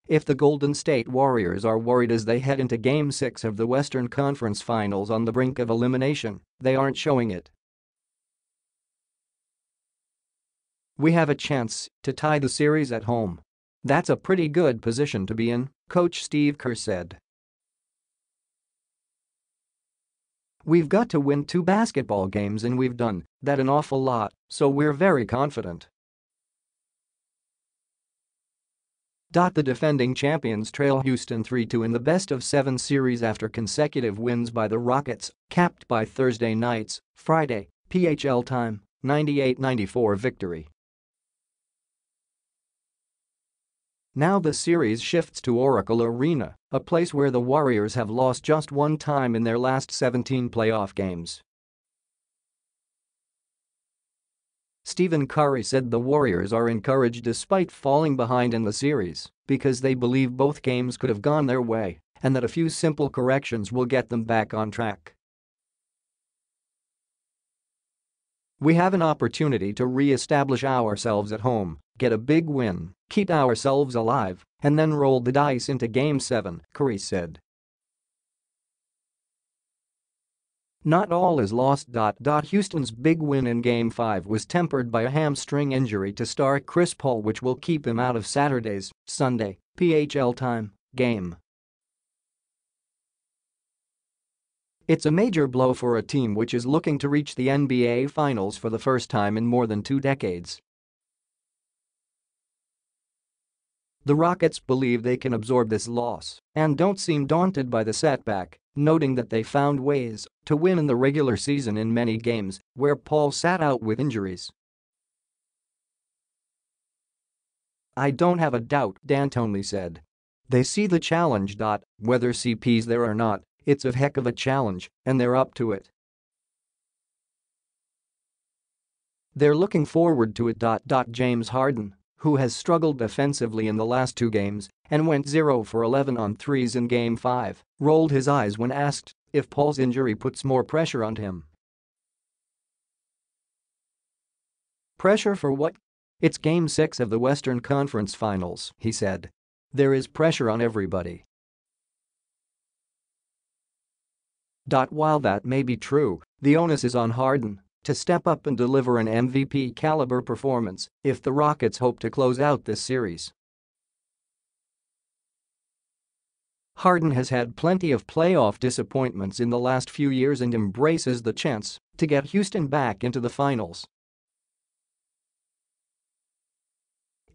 If the Golden State Warriors are worried as they head into Game 6 of the Western Conference Finals on the brink of elimination, they aren't showing it. "We have a chance to tie the series at home. That's a pretty good position to be in," Coach Steve Kerr said. "We've got to win 2 basketball games and we've done that an awful lot, so we're very confident." The defending champions trail Houston 3-2 in the best-of-7 series after consecutive wins by the Rockets, capped by Thursday night's Friday PHL time 98-94 victory. Now the series shifts to Oracle Arena, a place where the Warriors have lost just one time in their last 17 playoff games. Steve Kerr said the Warriors are encouraged despite falling behind in the series because they believe both games could have gone their way and that a few simple corrections will get them back on track. "We have an opportunity to re-establish ourselves at home, get a big win, keep ourselves alive, and then roll the dice into Game 7, Kerr said. Not all is lost. Houston's big win in Game 5 was tempered by a hamstring injury to star Chris Paul, which will keep him out of Saturday's Sunday PHL time game. It's a major blow for a team which is looking to reach the NBA Finals for the first time in more than 2 decades. The Rockets believe they can absorb this loss and don't seem daunted by the setback, noting that they found ways to win in the regular season in many games where Paul sat out with injuries. "I don't have a doubt," D'Antoni said. "They see the challenge. Whether CP's there or not, it's a heck of a challenge and they're up to it. They're looking forward to it." James Harden, who has struggled defensively in the last 2 games and went 0 for 11 on threes in Game 5, rolled his eyes when asked if Paul's injury puts more pressure on him. "Pressure for what? It's Game 6 of the Western Conference Finals," he said. "There is pressure on everybody." While that may be true, the onus is on Harden to step up and deliver an MVP-caliber performance if the Rockets hope to close out this series. Harden has had plenty of playoff disappointments in the last few years and embraces the chance to get Houston back into the finals.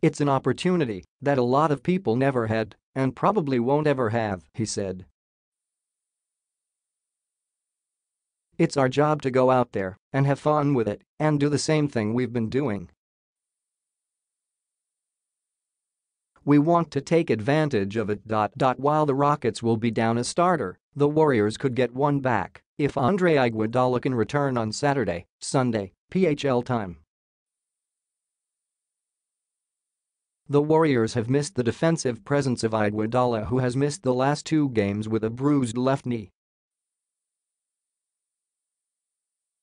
"It's an opportunity that a lot of people never had and probably won't ever have," he said. "It's our job to go out there and have fun with it and do the same thing we've been doing. We want to take advantage of it." While the Rockets will be down a starter, the Warriors could get one back if Andre Iguodala can return on Saturday, Sunday PHL time. The Warriors have missed the defensive presence of Iguodala, who has missed the last 2 games with a bruised left knee.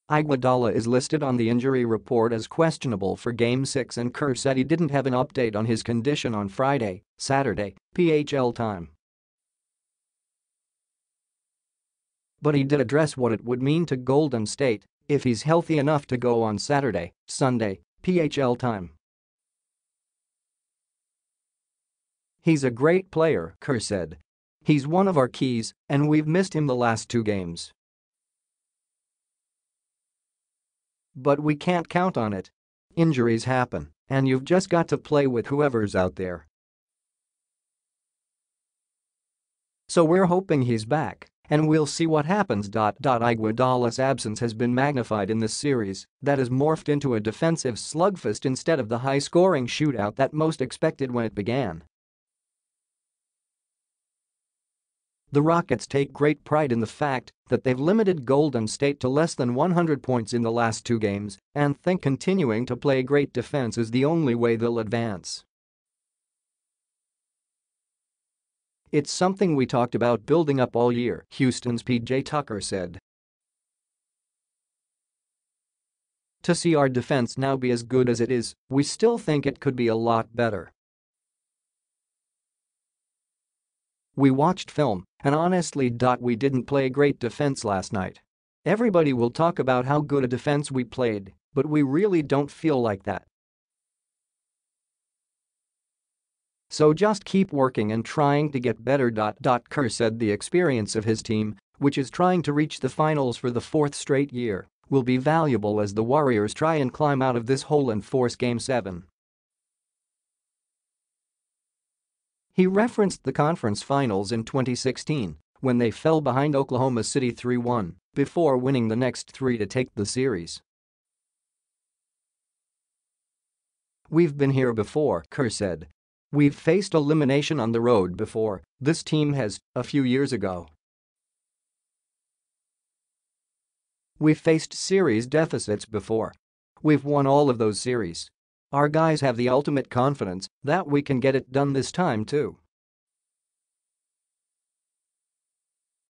Iguodala is listed on the injury report as questionable for Game 6, and Kerr said he didn't have an update on his condition on Friday, Saturday PHL time. But he did address what it would mean to Golden State if he's healthy enough to go on Saturday, Sunday PHL time. "He's a great player," Kerr said. "He's one of our keys and we've missed him the last 2 games. But we can't count on it. Injuries happen, and you've just got to play with whoever's out there. So we're hoping he's back, and we'll see what happens." Iguodala's absence has been magnified in this series that has morphed into a defensive slugfest instead of the high-scoring shootout that most expected when it began. The Rockets take great pride in the fact that they've limited Golden State to less than 100 points in the last 2 games and think continuing to play great defense is the only way they'll advance. "It's something we talked about building up all year," Houston's PJ Tucker said. "To see our defense now be as good as it is, we still think it could be a lot better. "We watched film, and honestly, we didn't play great defense last night. Everybody will talk about how good a defense we played, but we really don't feel like that. So just keep working and trying to get better." Kerr said the experience of his team, which is trying to reach the finals for the fourth straight year, will be valuable as the Warriors try and climb out of this hole and force Game 7. He referenced the conference finals in 2016 when they fell behind Oklahoma City 3-1 before winning the next three to take the series. "We've been here before," Kerr said. "We've faced elimination on the road before, this team has, a few years ago. We've faced series deficits before. We've won all of those series. Our guys have the ultimate confidence that we can get it done this time too."